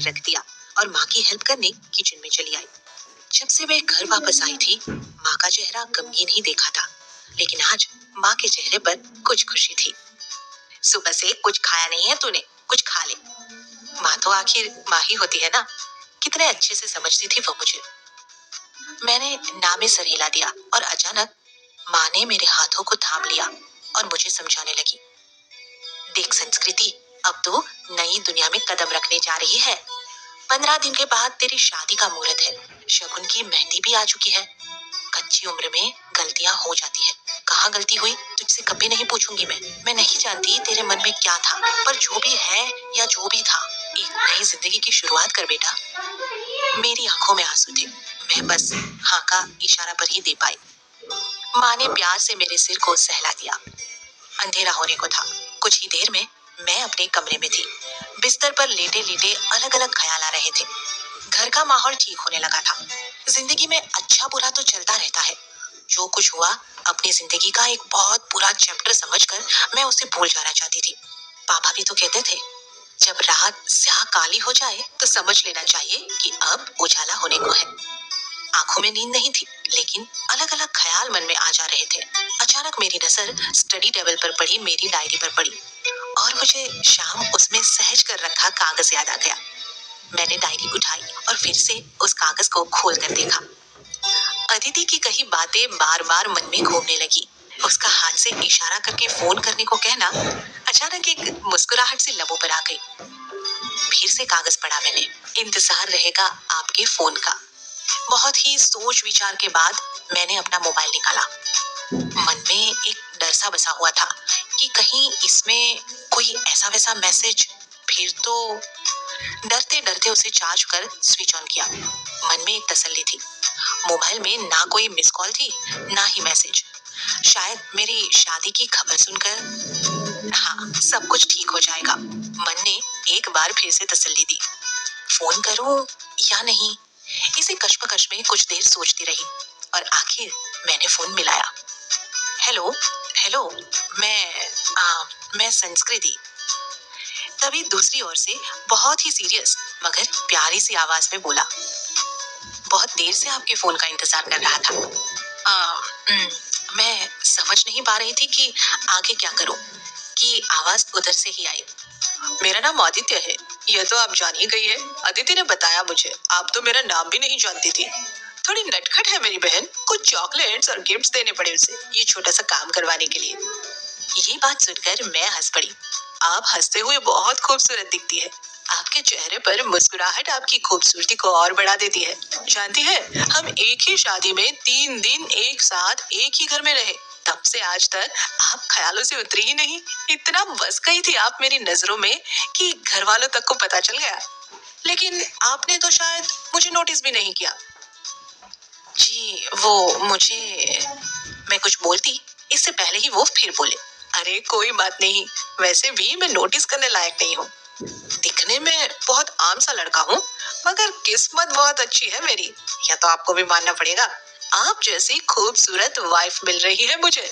रख दिया और माँ की हेल्प करने किचन में चली आई। जब से मैं घर वापस आई थी, माँ का चेहरा गमगीन ही देखा था, लेकिन आज माँ के चेहरे पर कुछ खुशी थी। सुबह से कुछ खाया नहीं है तूने, कुछ खा ले। माँ तो आखिर माँ ही होती है ना। कितने अच्छे से समझती थी वो मुझे। मैंने ना में सर हिला दिया और अचानक माँ ने मेरे हाथों को थाम लिया और मुझे समझाने लगी। देख संस्कृति, अब तू नई दुनिया में कदम रखने जा रही है। 15 दिन के बाद तेरी शादी का मुहूर्त है। शगुन की मेहंदी भी आ चुकी है। कच्ची उम्र में गलतियां हो जाती है। कहाँ गलती हुई तुझसे कभी नहीं पूछूंगी मैं नहीं जानती तेरे मन में क्या था, पर जो भी है या जो भी था, एक नई जिंदगी की शुरुआत कर बेटा। मेरी आंखों में आंसू थे। मैं बस हाँ का इशारा पर ही दे पाई। माँ ने प्यार से मेरे सिर को सहला दिया। अंधेरा होने को था। कुछ ही देर में मैं अपने कमरे में थी। बिस्तर पर लेटे लेटे अलग अलग ख्याल आ रहे थे। घर का माहौल ठीक होने लगा था। जिंदगी में अच्छा बुरा तो चलता रहता है। जो कुछ हुआ अपनी जिंदगी का एक बहुत बुरा चैप्टर समझकर मैं उसे भूल जाना चाहती थी। पापा भी तो कहते थे, जब रात स्याह काली हो जाए तो समझ लेना चाहिए कि अब उजाला होने को है। आंखों में नींद नहीं थी, लेकिन अलग अलग ख्याल मन में आ जा रहे थे। अचानक मेरी नजर स्टडी टेबल पर पड़ी मेरी डायरी पर पड़ी और मुझे शाम उसमें सहज कर रखा कागज याद आ गया। मैंने डायरी उठाई और फिर से उस कागज को खोल कर देखा। अदिति की कही बातें बार बार मन में घूमने लगी। उसका हाथ से इशारा करके फोन करने को कहना अचानक एक मुस्कुराहट से लबों पर आ गई। फिर से कागज पढ़ा मैंने। इंतजार रहेगा आपके फोन का। बहुत ही सोच विचार के बाद मैंने अपना मोबाइल निकाला। मन में एक डर सा बसा हुआ था कि कहीं इसमें कोई ऐसा वैसा मैसेज। फिर तो डरते डरते उसे चार्ज कर स्विच ऑन किया। मन में एक तसल्ली थी, मोबाइल में ना कोई मिस कॉल थी ना ही मैसेज। शायद मेरी शादी की खबर सुनकर हाँ सब कुछ ठीक हो जाएगा। मन ने एक बार फिर से तसल्ली दी। फोन करूं या नहीं, इसे कश्मकश में कुछ देर सोचती रही और आखिर मैंने फोन मिलाया। हेलो हेलो, मैं संस्कृति। तभी दूसरी ओर से बहुत ही सीरियस मगर प्यारी सी आवाज में बोला, बहुत देर से आपके फोन का इंतजार कर रहा था। मैं समझ नहीं पा रही थी कि आगे क्या करूं कि आवाज उधर से ही आई। मेरा नाम आदित्य है, यह तो आप जान ही गई है। अदिति ने बताया मुझे, आप तो मेरा नाम भी नहीं जानती थी। थोड़ी नटखट है मेरी बहन, कुछ चॉकलेट्स और गिफ्ट्स देने पड़े उसे ये छोटा सा काम करवाने के लिए। ये बात सुनकर मैं हंस पड़ी। आप हंसते हुए बहुत खूबसूरत दिखती है। आपके चेहरे पर मुस्कुराहट आपकी खूबसूरती को और बढ़ा देती है। जानती है, हम एक ही शादी में 3 दिन एक साथ एक ही घर में रहे, तब से आज तक आप ख्यालों से उतरी ही नहीं। इतना बस गई थी आप मेरी नजरों में कि घर वालों तक को पता चल गया। लेकिन आपने तो शायद मुझे नोटिस भी नहीं किया। जी वो मुझे, मैं कुछ बोलती इससे पहले ही वो फिर बोले, अरे कोई बात नहीं, वैसे भी मैं नोटिस करने लायक नहीं हूँ। दिखने में बहुत आम सा लड़का हूँ, मगर किस्मत बहुत अच्छी है मेरी, या तो आपको भी मानना पड़ेगा। आप जैसी खूबसूरत वाइफ मिल रही है मुझे।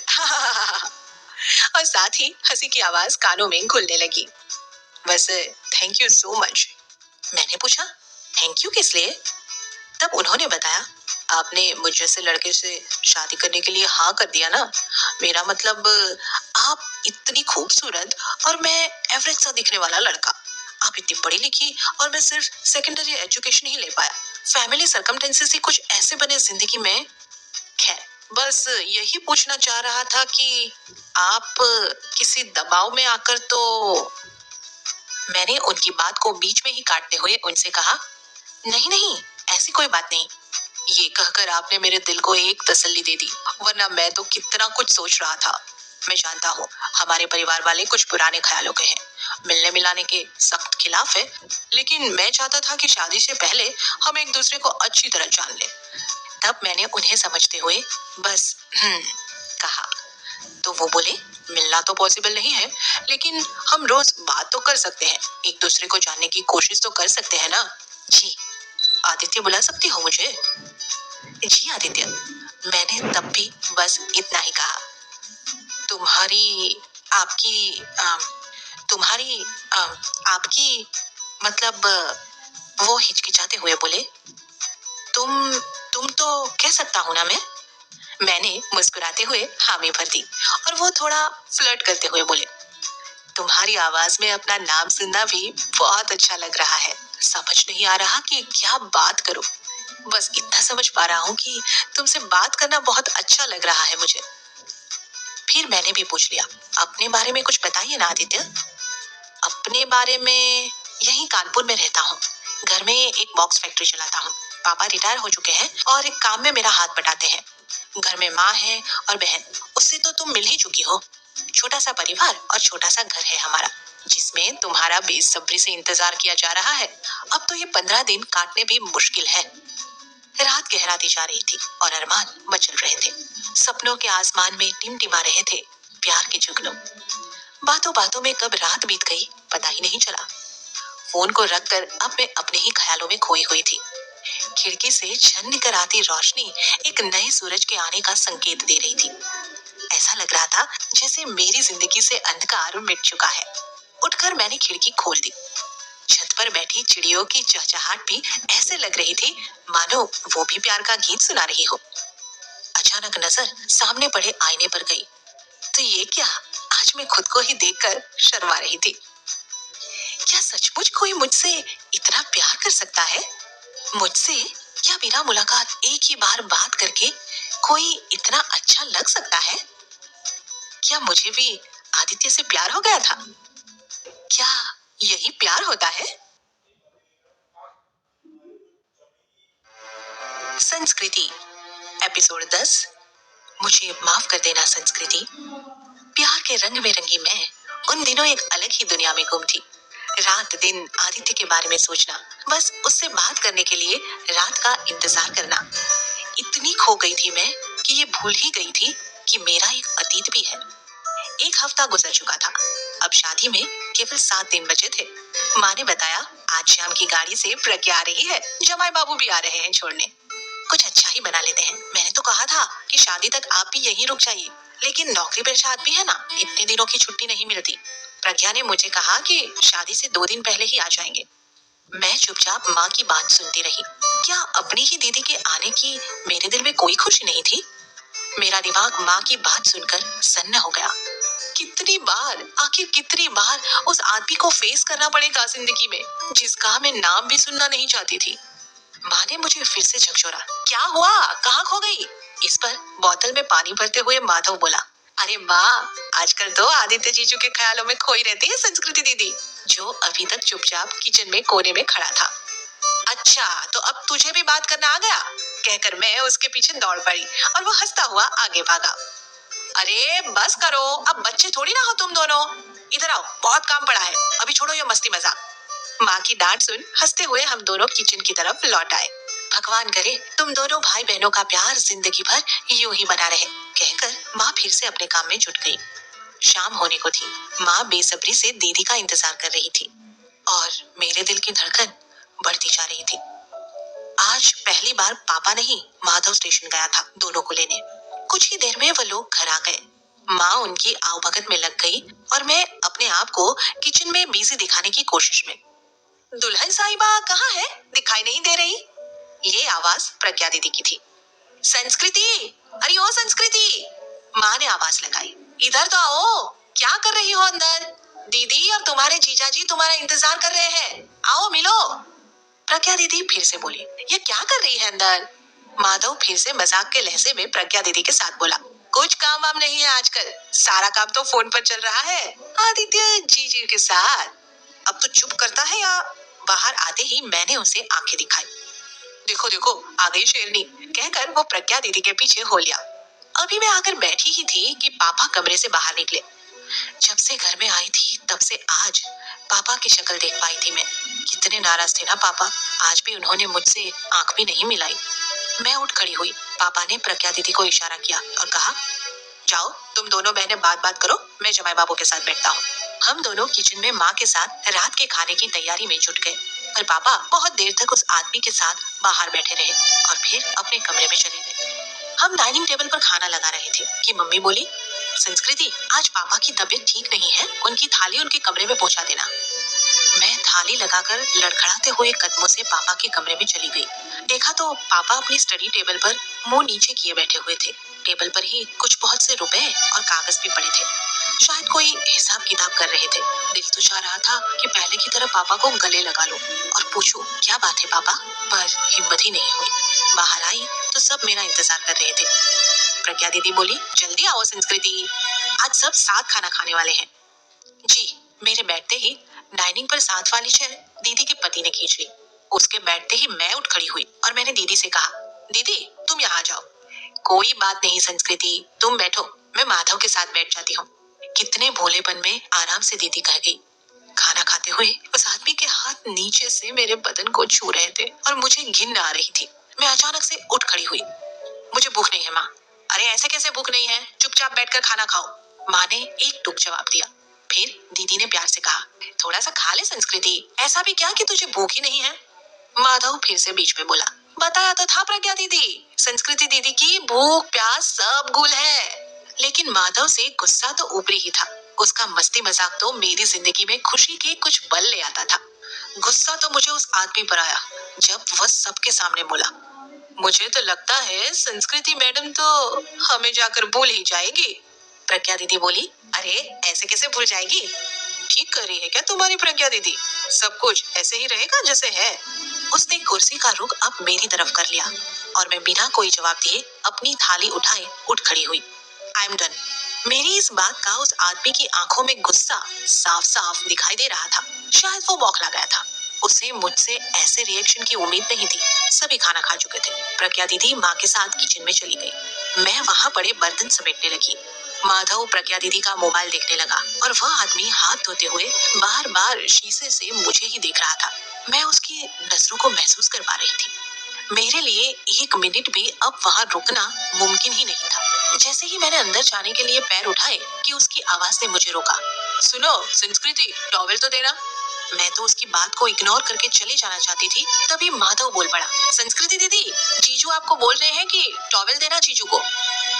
और साथ ही हंसी की आवाज कानों में घुलने लगी। वैसे थैंक यू सो मच। मैंने पूछा, थैंक यू किस लिए? तब उन्होंने बताया, आपने मुझ जैसे लड़के से शादी करने के लिए हाँ कर दिया ना। मेरा मतलब, आप इतनी खूबसूरत और मैं एवरेज सा दिखने वाला लड़का। आप इतनी पढ़ी लिखी और मैं सिर्फ सेकेंडरी एजुकेशन ही ले पाया। फैमिली सर्कमस्टेंसेस ही कुछ ऐसे बने जिंदगी में। खैर, बस यही पूछना चाह रहा था कि आप किसी दबाव में आकर तो। मैंने उनकी बात को बीच में ही काटते हुए उनसे कहा, नहीं नहीं, ऐसी कोई बात नहीं। ये कहकर आपने मेरे दिल को एक तसल्ली दे दी, वरना मैं तो कितना कुछ सोच रहा था। मैं जानता हूँ हमारे परिवार वाले कुछ पुराने ख्यालों के हैं, मिलने मिलाने के सख्त खिलाफ है, लेकिन मैं चाहता था कि शादी से पहले हम एक दूसरे को अच्छी तरह जान लें। तब मैंने उन्हें समझते हुए बस कहा। तो वो बोले, मिलना तो पॉसिबल नहीं है, लेकिन हम रोज बात तो कर सकते हैं, एक दूसरे को जानने की कोशिश तो कर सकते हैं ना। जी आदित्य बुला सकती हो मुझे? जी आदित्य। मैंने तब भी बस इतना ही कहा। तुम्हारी आपकी तुम्हारी आपकी मतलब वो हिचकिचाते हुए बोले, तुम तुम तो कह सकता हूँ ना मैं। मैंने मुस्कुराते हुए हामी भर दी और वो थोड़ा फ्लर्ट करते हुए बोले, तुम्हारी आवाज में अपना नाम सुनना भी बहुत अच्छा लग रहा है। समझ नहीं आ रहा कि क्या बात करूं। बस इतना समझ पा रहा हूँ कि तुमसे बात करना बहुत अच्छा लग रहा है मुझे। फिर मैंने भी पूछ लिया, अपने बारे में कुछ बताइए ना आदित्य। अपने बारे में, यहीं कानपुर में रहता हूँ। घर में एक बॉक्स फैक्ट्री चलाता हूँ। पापा रिटायर हो चुके हैं और एक काम में मेरा हाथ बटाते हैं। घर में माँ है और बहन, उससे तो तुम मिल ही चुकी हो। छोटा सा परिवार और छोटा सा घर है हमारा, जिसमें तुम्हारा बेसब्री से इंतजार किया जा रहा है। अब तो ये 15 दिन काटने भी मुश्किल है। रात गहराती जा रही थी और अरमान मचल रहे थे। सपनों के आसमान में टिमटिमा रहे थे प्यार के जुगनू। बातों बातों में कब रात बीत गई पता ही नहीं चला। फोन को रखकर अब मैं अपने ही ख्यालों में खोई हुई थी। खिड़की से छन कर आती रोशनी एक नए सूरज के आने का संकेत दे रही थी। ऐसा लग रहा था जैसे मेरी जिंदगी से अंधकार मिट चुका है। उठकर मैंने खिड़की खोल दी। छत पर बैठी चिड़ियों की चहचहाट भी ऐसे लग रही थी मानो वो भी प्यार का गीत सुना रही हो। अचानक नजर सामने पड़े आईने पर गई तो ये क्या, आज मैं खुद को ही देखकर शर्मा रही थी। क्या सचमुच कोई मुझसे इतना प्यार कर सकता है? मुझसे क्या बिना मुलाकात एक ही बार बात करके कोई इतना अच्छा लग सकता है? क्या मुझे भी आदित्य से प्यार हो गया था? क्या यही प्यार होता है? संस्कृति एपिसोड 10। मुझे माफ कर देना संस्कृति। प्यार के रंग में रंगी मैं उन दिनों एक अलग ही दुनिया में गुम थी। रात दिन आदित्य के बारे में सोचना, बस उससे बात करने के लिए रात का इंतजार करना। इतनी खो गई थी मैं कि ये भूल ही गई थी कि मेरा एक अतीत भी है। एक हफ्ता गुजर चुका था। अब शादी में केवल 7 दिन बचे थे। माँ ने बताया आज शाम की गाड़ी से प्रज्ञा आ रही है, जमाई बाबू भी आ रहे हैं छोड़ने। कुछ अच्छा ही बना लेते हैं। मैंने तो कहा था कि शादी तक आप भी यहीं रुक जाइए, लेकिन नौकरी पेशा आदमी है ना, इतने दिनों की छुट्टी नहीं मिलती। प्रज्ञा ने मुझे कहा कि शादी से 2 दिन पहले ही आ जाएंगे। मैं चुपचाप माँ की बात सुनती रही। क्या अपनी ही दीदी के आने की मेरे दिल में कोई खुशी नहीं थी? मेरा दिमाग माँ की बात सुनकर सन्न हो गया। आखिर कितनी बार उस आदमी को फेस करना पड़ेगा जिंदगी में, जिसका मैं नाम भी सुनना नहीं चाहती थी। माँ ने मुझे फिर से झकझोरा, क्या हुआ, कहाँ खो गई? इस पर बोतल में पानी भरते हुए माधव बोला, अरे माँ, आजकल तो आदित्य जीजू के ख्यालों में खोई रहती है संस्कृति दीदी, जो अभी तक चुपचाप किचन में कोने में खड़ा था। अच्छा, तो अब तुझे भी बात करना आ गया, कहकर मैं उसके पीछे दौड़ पड़ी और वो हंसता हुआ आगे भागा। अरे बस करो, अब बच्चे थोड़ी ना हो तुम दोनों। इधर आओ, बहुत काम पड़ा है, अभी छोड़ो ये मस्ती मजाक। माँ की डांट सुन हंसते हुए हम दोनों किचन की तरफ लौट आए। भगवान करे तुम दोनों भाई बहनों का प्यार जिंदगी भर यूं ही बना रहे, कहकर माँ फिर से अपने काम में जुट गई। शाम होने को थी। माँ बेसब्री से दीदी का इंतजार कर रही थी और मेरे दिल की धड़कन बढ़ती जा रही थी। आज पहली बार पापा नहीं, माधव स्टेशन गया था दोनों को लेने। कुछ ही देर में वो लोग घर आ गए। माँ उनकी आवभगत में लग गई और मैं अपने आप को किचन में बिजी दिखाने की कोशिश में। दुल्हन साहिबा कहाँ है, दिखाई नहीं दे रही। ये आवाज प्रज्ञा दीदी की थी। संस्कृति, अरे ओ संस्कृति, माँ ने आवाज लगाई, इधर तो आओ, क्या कर रही हो अंदर? दीदी और तुम्हारे जीजाजी तुम्हारा इंतजार कर रहे हैं, आओ मिलो। प्रज्ञा दीदी फिर से बोली, ये क्या कर रही है अंदर? माधव फिर से मजाक के लहजे में प्रज्ञा दीदी के साथ बोला, कुछ काम वाम नहीं है आजकल, सारा काम तो फोन पर चल रहा है आदित्य जीजी के साथ। अब तो चुप करता है या? बाहर आते ही मैंने उसे आंखें दिखाई। देखो देखो आ गई शेरनी, कहकर वो प्रज्ञा दीदी के पीछे हो लिया। अभी मैं आकर बैठी ही थी कि पापा कमरे से बाहर निकले। जब से घर में आई थी तब से आज पापा की शक्ल देख पाई थी मैं। कितने नाराज थे ना पापा, आज भी उन्होंने मुझसे आंख भी नहीं मिलाई। मैं उठ खड़ी हुई। पापा ने प्रज्ञा दीदी को इशारा किया और कहा, जाओ तुम दोनों बहनें बात करो, मैं जमाई बाबू के साथ बैठता हूँ। हम दोनों किचन में माँ के साथ रात के खाने की तैयारी में जुट गए, पर पापा बहुत देर तक उस आदमी के साथ बाहर बैठे रहे और फिर अपने कमरे में चले गए। हम डाइनिंग टेबल पर खाना लगा रहे थे कि मम्मी बोली, संस्कृति आज पापा की तबीयत ठीक नहीं है, उनकी थाली उनके कमरे में पहुंचा देना। मैं थाली लगाकर लड़खड़ाते हुए कदमों से पापा के कमरे में चली गई। देखा तो पापा अपनी स्टडी टेबल पर मुंह नीचे किए बैठे हुए थे। टेबल पर ही कुछ बहुत से रुपए और कागज भी पड़े थे। शायद कोई हिसाब किताब कर रहे थे। दिल तो चाह रहा था कि पहले की तरह पापा को गले लगा लूं और पूछूं क्या बात है पापा, पर हिम्मत ही नहीं हुई। बाहर आई तो सब मेरा इंतजार कर रहे थे। प्रज्ञा दीदी बोली, जल्दी आओ संस्कृति, आज सब साथ खाना खाने वाले हैं। जी। मेरे बैठते ही डाइनिंग पर साथ वाली चेयर दीदी के पति ने खींच ली। उसके बैठते ही मैं उठ खड़ी हुई और मैंने दीदी से कहा, दीदी तुम यहाँ जाओ। कोई बात नहीं संस्कृति, तुम बैठो, मैं माधव के साथ बैठ जाती हूँ। कितने भोलेपन में आराम से दीदी कह गई। खाना खाते हुए उस आदमी के हाथ नीचे से मेरे बदन को छू रहे थे और मुझे घिन आ रही थी। मैं अचानक से उठ खड़ी हुई। मुझे भूख नहीं है माँ। अरे ऐसे कैसे भूख नहीं है, चुपचाप बैठकर खाना खाओ। माँ ने एक टूक जवाब दिया। फिर दीदी ने प्यार से कहा, थोड़ा सा खा ले संस्कृति, ऐसा भी क्या कि तुझे भूख ही नहीं है। माधव फिर से बीच में बोला, बताया तो था प्रज्ञा दीदी, संस्कृति दीदी की भूख प्यास सब गुल है। लेकिन माधव से गुस्सा तो ऊपरी ही था। उसका मस्ती मजाक तो मेरी जिंदगी में खुशी के कुछ पल ले आता था। गुस्सा तो मुझे उस आदमी पर आया जब वह सबके सामने बोला, मुझे तो लगता है संस्कृति मैडम तो हमें जाकर भूल ही जाएगी। प्रज्ञा दीदी बोली, अरे ऐसे कैसे भूल जाएगी, ठीक कर रही है क्या तुम्हारी प्रज्ञा दीदी, सब कुछ ऐसे ही रहेगा जैसे है। उसने कुर्सी का रुख अब मेरी तरफ कर लिया और मैं बिना कोई जवाब दिए अपनी थाली उठाए उठ खड़ी हुई। I am done. मेरी इस बात का उस आदमी की आंखों में गुस्सा साफ साफ दिखाई दे रहा था। शायद वो बौखला गया था। उसे मुझसे ऐसे रिएक्शन की उम्मीद नहीं थी। सभी खाना खा चुके थे। प्रज्ञा दीदी माँ के साथ किचन में चली गई। मैं वहाँ पड़े बर्तन समेटने लगी। माधव प्रज्ञा दीदी का मोबाइल देखने लगा और वह आदमी हाथ धोते हुए बार बार शीशे से मुझे ही देख रहा था। मैं उसकी नजरों को महसूस कर पा रही थी। मेरे लिए एक मिनट भी अब वहाँ रुकना मुमकिन ही नहीं था। जैसे ही मैंने अंदर जाने के लिए पैर उठाए कि उसकी आवाज ने मुझे रोका। सुनो संस्कृति, टॉवेल तो देना। मैं तो उसकी बात को इग्नोर करके चले जाना चाहती थी, तभी माधव बोल पड़ा, संस्कृति दीदी, जीजू आपको बोल रहे हैं कि टॉवेल देना जीजू को।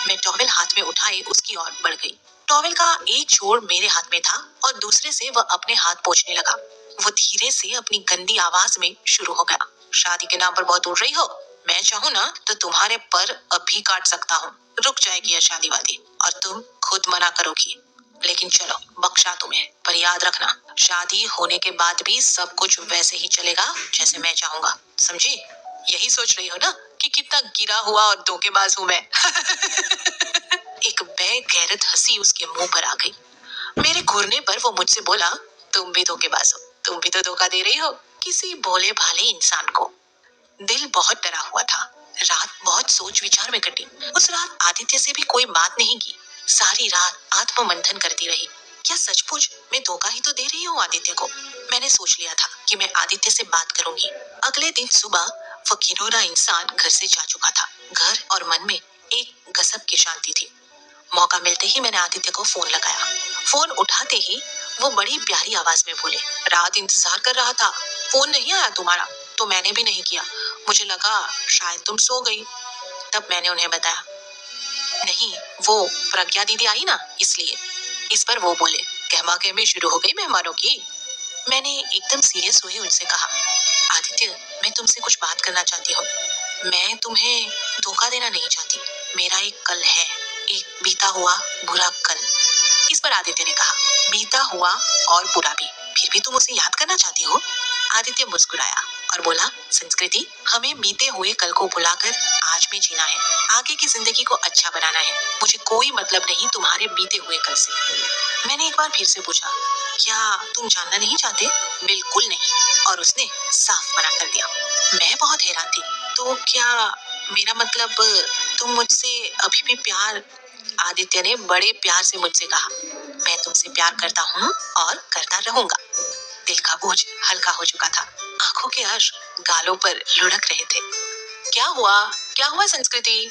मैं टॉवेल हाथ में उठाए उसकी ओर बढ़ गई। टॉवेल का एक छोर मेरे हाथ में था और दूसरे से वह अपने हाथ पोंछने लगा। वो धीरे से अपनी गंदी आवाज में शुरू हो गया, शादी के नाम पर बहुत उड़ रही हो, मैं चाहूँ ना तो तुम्हारे पर अभी काट सकता हूँ, रुक जाएगी यह शादी वादी और तुम खुद मना करोगी। लेकिन चलो बख्शा तुम्हें, पर याद रखना शादी होने के बाद भी सब कुछ वैसे ही चलेगा जैसे मैं चाहूंगा, समझी। यही सोच रही हो ना कि कितना गिरा हुआ और धोखेबाज हूँ मैं। एक बेगैरत हंसी उसके मुंह पर आ गई। मेरे घूरने पर वो मुझसे बोला, तुम भी धोखेबाज हो, तुम भी तो धोखा दे रही हो किसी भोले भाले इंसान को। दिल बहुत डरा हुआ था। रात बहुत सोच विचार में कटी। उस रात आदित्य से भी कोई बात नहीं की। सारी रात आत्ममंथन करती रही। क्या सचमुच मैं धोखा ही तो दे रही हूँ आदित्य को। मैंने सोच लिया था कि मैं आदित्य से बात करूंगी। अगले दिन सुबह वो घिनौना इंसान घर से जा चुका था। घर और मन में एक गजब की शांति थी। मौका मिलते ही मैंने आदित्य को फोन लगाया। फोन उठाते ही वो बड़ी प्यारी आवाज में बोले, रात इंतजार कर रहा था, फोन नहीं आया तुम्हारा, तो मैंने भी नहीं किया, मुझे लगा शायद तुम सो गई। तब मैंने उन्हें बताया, नहीं वो प्रज्ञा दीदी आई ना इसलिए। इस पर वो बोले, गहमा गहमी शुरू हो गई मेहमानों की। मैंने एकदम सीरियस हुए उनसे कहा, आदित्य मैं तुमसे कुछ बात करना चाहती हूँ। मैं तुम्हें धोखा देना नहीं चाहती। मेरा एक कल है, एक बीता हुआ बुरा कल। इस पर आदित्य ने कहा, बीता हुआ और बुरा भी, फिर भी तुम उसे याद करना चाहती हो। आदित्य मुस्कुराया और बोला, संस्कृति हमें बीते हुए कल को भुलाकर आज में जीना है, आगे की जिंदगी को अच्छा बनाना है। मुझे कोई मतलब नहीं तुम्हारे बीते हुए कल से। मैंने एक बार फिर से पूछा, क्या तुम जानना नहीं चाहते। बिल्कुल नहीं, और उसने साफ मना कर दिया। मैं बहुत हैरान थी। तो क्या मेरा मतलब तुम मुझसे अभी भी प्यार। आदित्य ने बड़े प्यार से मुझसे कहा, मैं तुमसे प्यार करता हूँ और करता रहूंगा। दिल का बोझ हल्का हो चुका था। आंखों के अश्क गालों पर लुढ़क रहे थे। क्या हुआ संस्कृति।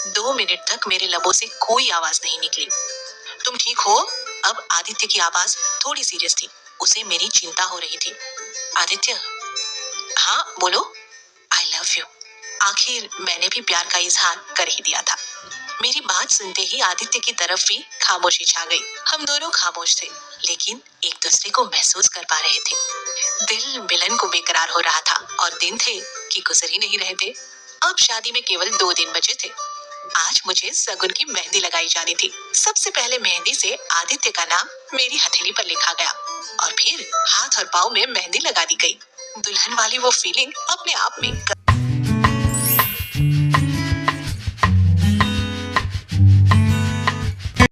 2 मिनट तक मेरे लबों से कोई आवाज नहीं निकली। तुम ठीक हो। अब आदित्य की आवाज थोड़ी सीरियस थी। उसे मेरी चिंता हो रही थी। आदित्य, हाँ बोलो। I love you. आखिर मैंने भी प्यार का इजहार कर ही दिया था। मेरी बात सुनते ही आदित्य की तरफ भी खामोशी छा गई। हम दोनों खामोश थे, लेकिन एक दूसरे को महसूस कर पा रहे थे। दिल मिलन को बेकरार हो रहा था और दिन थे कि गुजर ही नहीं रहे थे। अब शादी में केवल 2 दिन बचे थे। आज मुझे सगुन की मेहंदी लगाई जानी थी। सबसे पहले मेहंदी से आदित्य का नाम मेरी हथेली पर लिखा गया और फिर हाथ और पाँव में मेहंदी लगा दी गई। दुल्हन वाली वो फीलिंग अपने आप में